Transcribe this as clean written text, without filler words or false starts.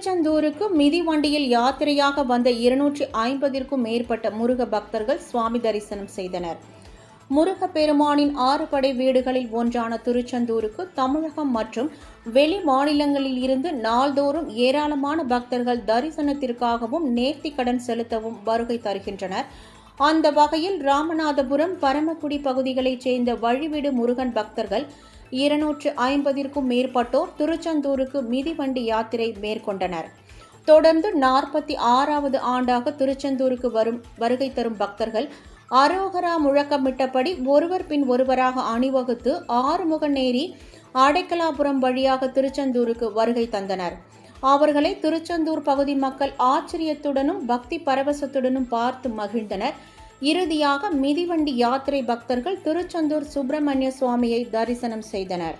திருச்செந்தூருக்கு மிதிவண்டியில் யாத்திரையாக வந்த 250க்கும் மேற்பட்ட முருக பக்தர்கள் சுவாமி தரிசனம் செய்தனர். முருகப்பெருமானின் 6 படை வீடுகளில் ஒன்றான திருச்செந்தூருக்கு தமிழகம் மற்றும் வெளி மாநிலங்களில் இருந்து நாள்தோறும் ஏராளமான பக்தர்கள் தரிசனத்திற்காகவும் நேர்த்திக்கடன் செலுத்தவும் வருகை தருகின்றனர். அந்த வகையில் ராமநாதபுரம், பரமக்குடி பகுதிகளைச் சேர்ந்த வழிவிடு முருகன் பக்தர்கள் 250க்கும் மேற்பட்டோர் திருச்செந்தூருக்கு மிதிவண்டி யாத்திரை மேற்கொண்டனர். தொடர்ந்து 46வது ஆண்டாக திருச்செந்தூருக்கு வருகை தரும் பக்தர்கள் அரோகரா முழக்கமிட்டபடி ஒருவர் பின் ஒருவராக அணிவகுத்து ஆறுமுகநேரி, அடைக்கலாபுரம் வழியாக திருச்செந்தூருக்கு வருகை தந்தனர். அவர்களை திருச்செந்தூர் பகுதி மக்கள் ஆச்சரியத்துடனும் பக்தி பரவசத்துடனும் பார்த்து மகிழ்ந்தனர். இறுதியாக மிதிவண்டி யாத்திரை பக்தர்கள் திருச்செந்தூர் சுப்பிரமணிய சுவாமியை தரிசனம் செய்தனர்.